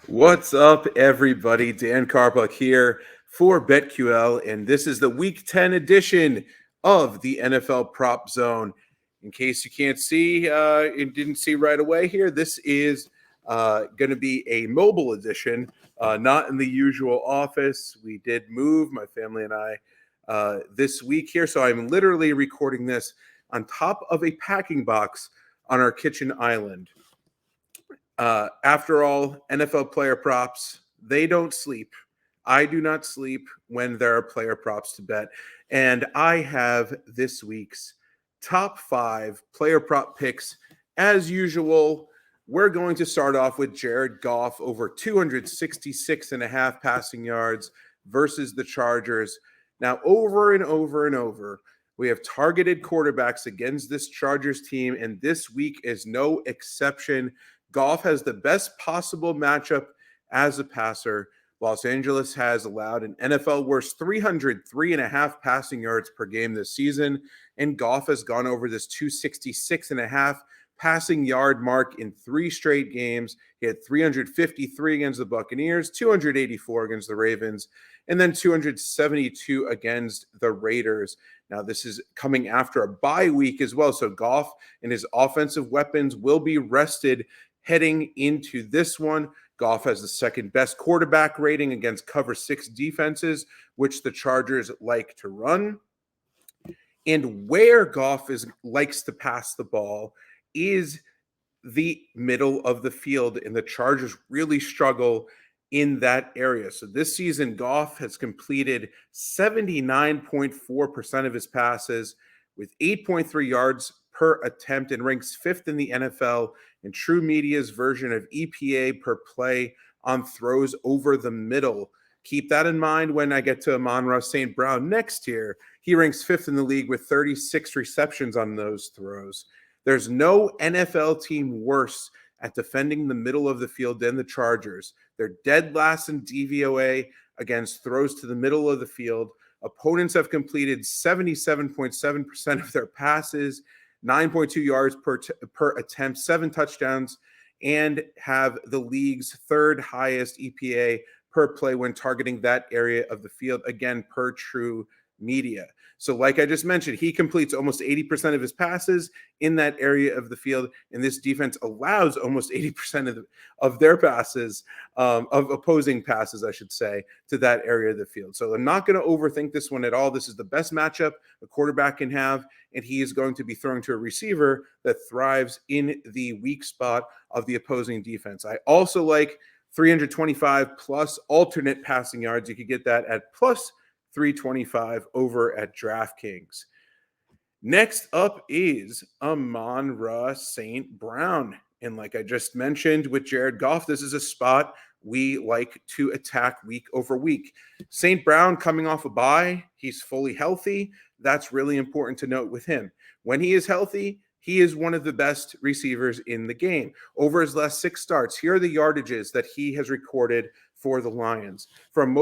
What's up, everybody? Dan Karpuc here for BetQL, and this is the Week 10 edition of the NFL Prop Zone. In case you can't see, and didn't see right away here, this is going to be a mobile edition, not in the usual office. We did move, my family and I, this week here, so I'm literally recording this on top of a packing box on our kitchen island. After all, NFL player props, they don't sleep. I do not sleep when there are player props to bet. And I have this week's top 5 player prop picks. As usual, we're going to start off with Jared Goff over 266.5 passing yards versus the Chargers. Now, over and over and over, we have targeted quarterbacks against this Chargers team, and this week is no exception. Goff has the best possible matchup as a passer. Los Angeles has allowed an NFL worst 303.5 passing yards per game this season, and Goff has gone over this 266.5 passing yard mark in 3 straight games. He had 353 against the Buccaneers, 284 against the Ravens, and then 272 against the Raiders. Now, this is coming after a bye week as well, so Goff and his offensive weapons will be rested heading into this one. Goff has the second best quarterback rating against cover 6 defenses, which the Chargers like to run. And where Goff likes to pass the ball is the middle of the field, and the Chargers really struggle in that area. So this season, Goff has completed 79.4% of his passes with 8.3 yards per attempt and ranks 5th in the NFL in True Media's version of EPA per play on throws over the middle. Keep that in mind when I get to Amon-Ra St. Brown next year. He ranks 5th in the league with 36 receptions on those throws. There's no NFL team worse at defending the middle of the field than the Chargers. They're dead last in DVOA against throws to the middle of the field. Opponents have completed 77.7% of their passes, 9.2 yards per attempt, 7 touchdowns, and have the league's 3rd highest EPA per play when targeting that area of the field, again, per True Media. So like I just mentioned, he completes almost 80% of his passes in that area of the field, and this defense allows almost 80% of their passes, of opposing passes, I should say, to that area of the field. So I'm not going to overthink this one at all. This is the best matchup a quarterback can have, and he is going to be throwing to a receiver that thrives in the weak spot of the opposing defense. I also like 325 plus alternate passing yards. You could get that at plus 325 over at DraftKings. Next up is Amon-Ra St. Brown. And like I just mentioned with Jared Goff, this is a spot we like to attack week over week. St. Brown coming off a bye, he's fully healthy. That's really important to note with him. When he is healthy, he is one of the best receivers in the game. Over his last 6 starts, here are the yardages that he has recorded for the Lions from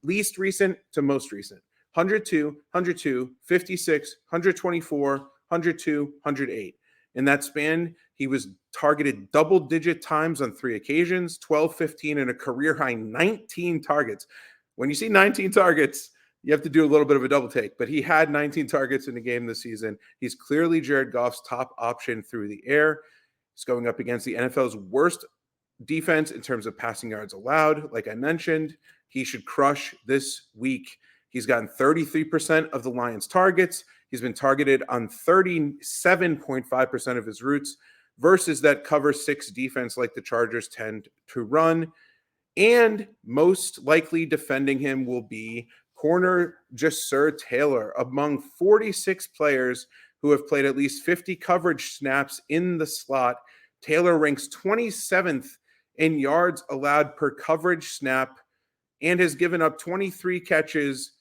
least recent to most recent: 102, 102, 56, 124, 102, 108. In that span, he was targeted double-digit times on 3 occasions, 12, 15, and a career-high 19 targets. When you see 19 targets, you have to do a little bit of a double take, but he had 19 targets in a game this season. He's clearly Jared Goff's top option through the air. He's going up against the NFL's worst defense in terms of passing yards allowed. Like I mentioned, he should crush this week. He's gotten 33% of the Lions' targets. He's been targeted on 37.5% of his routes versus that cover 6 defense like the Chargers tend to run. And most likely defending him will be corner Jasir Taylor. Among 46 players who have played at least 50 coverage snaps in the slot, Taylor ranks 27th in yards allowed per coverage snap and has given up 23 catches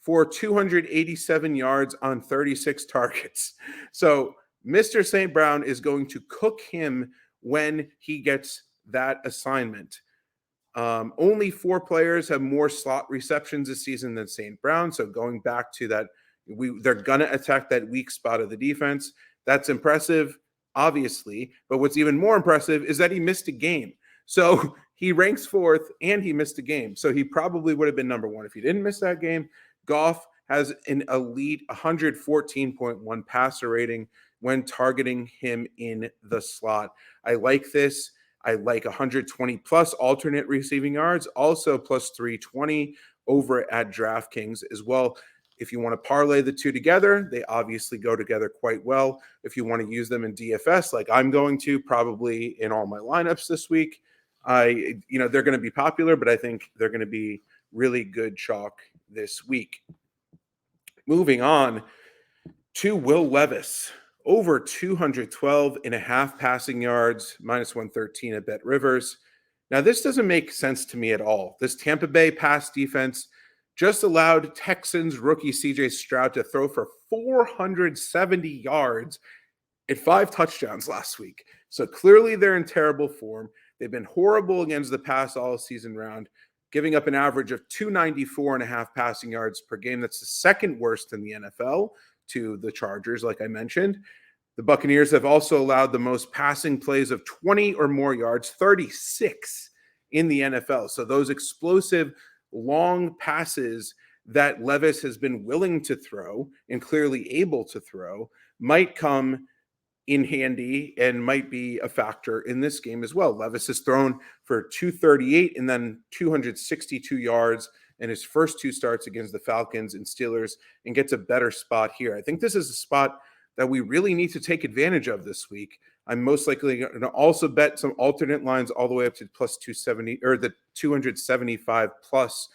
for 287 yards on 36 targets. So Mr. St. Brown is going to cook him when he gets that assignment. Only 4 players have more slot receptions this season than St. Brown. So going back to that, they're going to attack that weak spot of the defense. That's impressive, obviously. But what's even more impressive is that he missed a game. So He ranks fourth and he missed a game. So he probably would have been number one if he didn't miss that game. Goff has an elite 114.1 passer rating when targeting him in the slot. I like this. I like 120 plus alternate receiving yards, also plus 320 over at DraftKings as well. If you want to parlay the two together, they obviously go together quite well. If you want to use them in DFS, like I'm going to probably in all my lineups this week, they're going to be popular, but I think they're going to be really good chalk this week. Moving on to Will Levis, over 212 and a half passing yards, minus 113 at Bet Rivers. Now, this doesn't make sense to me at all. This Tampa Bay pass defense just allowed Texans rookie CJ Stroud to throw for 470 yards and 5 touchdowns last week. So clearly they're in terrible form. They've been horrible against the pass all season round, giving up an average of 294 and a half passing yards per game. That's the second worst in the NFL to the Chargers, like I mentioned. The Buccaneers have also allowed the most passing plays of 20 or more yards, 36 in the NFL. So those explosive long passes that Levis has been willing to throw and clearly able to throw might come in handy and might be a factor in this game as well. Levis has thrown for 238 and then 262 yards in his first 2 starts against the Falcons and Steelers and gets a better spot here. I think this is a spot that we really need to take advantage of this week. I'm most likely going to also bet some alternate lines all the way up to plus 270 or the 275 plus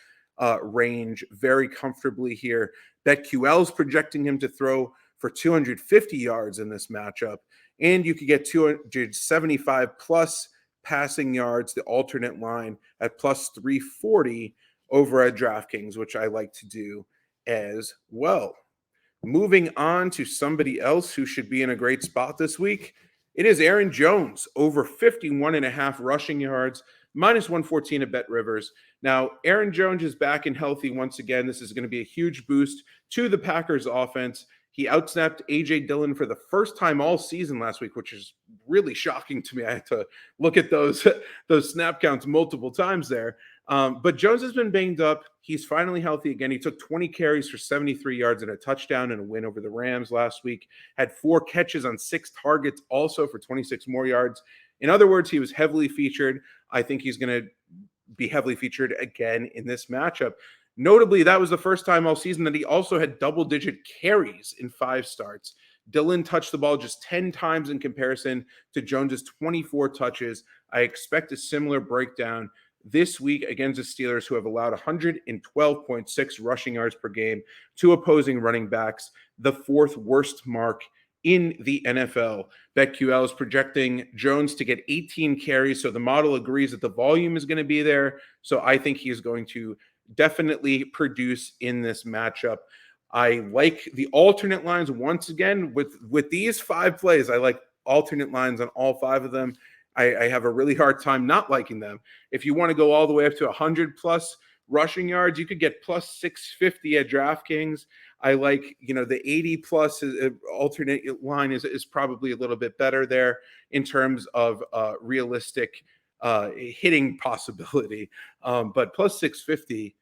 range very comfortably here. BetQL is projecting him to throw for 250 yards in this matchup, and you could get 275 plus passing yards, the alternate line at plus 340 over at DraftKings, which I like to do as well. Moving on to somebody else who should be in a great spot this week, it is Aaron Jones, over 51 and a half rushing yards, minus 114 at Bet Rivers. Now, Aaron Jones is back and healthy once again. This is going to be a huge boost to the Packers offense. He outsnapped A.J. Dillon for the first time all season last week, which is really shocking to me. I had to look at those snap counts multiple times there. But Jones has been banged up. He's finally healthy again. He took 20 carries for 73 yards and a touchdown in a win over the Rams last week. Had 4 catches on 6 targets also for 26 more yards. In other words, he was heavily featured. I think he's going to be heavily featured again in this matchup. Notably, that was the first time all season that he also had double-digit carries in 5 starts. Dillon touched the ball just 10 times in comparison to Jones's 24 touches. I expect a similar breakdown this week against the Steelers, who have allowed 112.6 rushing yards per game to opposing running backs, the 4th worst mark in the NFL. BetQL is projecting Jones to get 18 carries, so the model agrees that the volume is going to be there. So I think he is going to definitely produce in this matchup. I like the alternate lines once again with these 5 plays. I like alternate lines on all 5 of them. I have a really hard time not liking them. If you want to go all the way up to 100 plus rushing yards, you could get plus 650 at DraftKings. I like, the 80 plus alternate line is probably a little bit better there in terms of realistic hitting possibility. But plus 650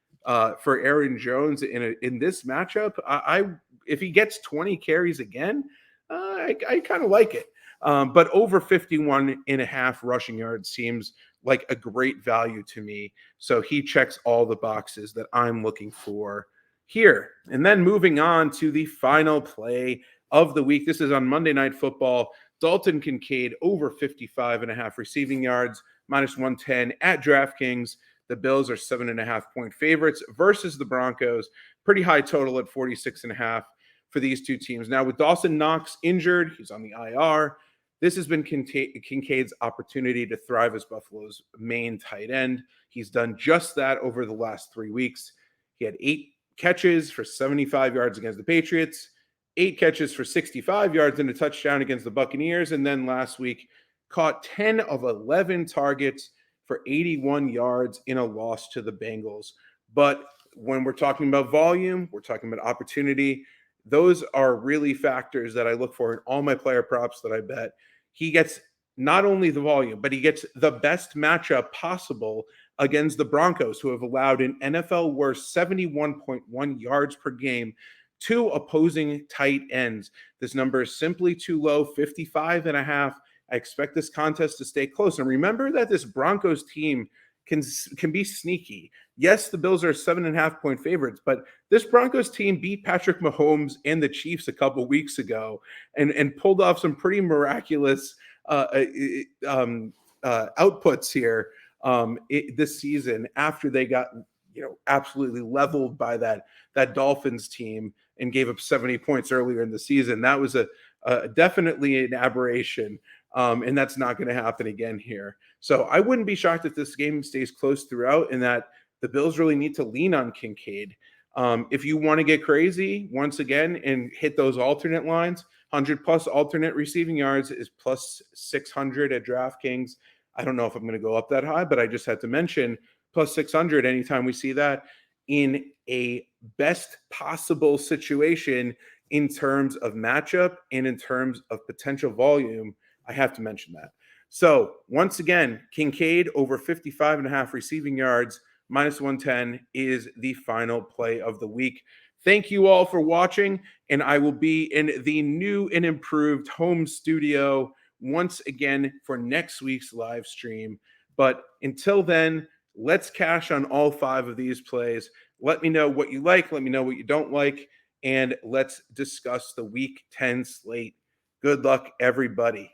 for Aaron Jones in this matchup, if he gets 20 carries again, I kind of like it. But over 51 and a half rushing yards seems like a great value to me. So he checks all the boxes that I'm looking for here. And then moving on to the final play of the week. This is on Monday Night Football. Dalton Kincaid over 55 and a half receiving yards, minus 110 at DraftKings. The Bills are 7.5 point favorites versus the Broncos. Pretty high total at 46 and a half for these two teams. Now, with Dawson Knox injured, he's on the IR. This has been Kincaid's opportunity to thrive as Buffalo's main tight end. He's done just that over the last 3 weeks. He had 8 catches for 75 yards against the Patriots, 8 catches for 65 yards and a touchdown against the Buccaneers. And then last week, caught 10 of 11 targets for 81 yards in a loss to the Bengals. But when we're talking about volume, we're talking about opportunity. Those are really factors that I look for in all my player props that I bet. He gets not only the volume, but he gets the best matchup possible against the Broncos, who have allowed an NFL worst 71.1 yards per game to opposing tight ends. This number is simply too low, 55.5. I expect this contest to stay close. And remember that this Broncos team can be sneaky. Yes, the Bills are 7.5 point favorites, but this Broncos team beat Patrick Mahomes and the Chiefs a couple weeks ago and pulled off some pretty miraculous outputs here this season after they got absolutely leveled by that Dolphins team and gave up 70 points earlier in the season. That was a definitely an aberration, and that's not going to happen again here. So I wouldn't be shocked if this game stays close throughout, and that the Bills really need to lean on Kincaid. If you want to get crazy once again and hit those alternate lines, 100 plus alternate receiving yards is plus 600 at DraftKings. I don't know if I'm going to go up that high, but I just had to mention plus 600 anytime we see that in a best possible situation in terms of matchup and in terms of potential volume. I have to mention that. So once again, Kincaid over 55.5 receiving yards, minus 110 is the final play of the week. Thank you all for watching, and I will be in the new and improved home studio once again for next week's live stream. But until then, let's cash on all 5 of these plays. Let me know what you like. Let me know what you don't like. And let's discuss the week 10 slate. Good luck, everybody.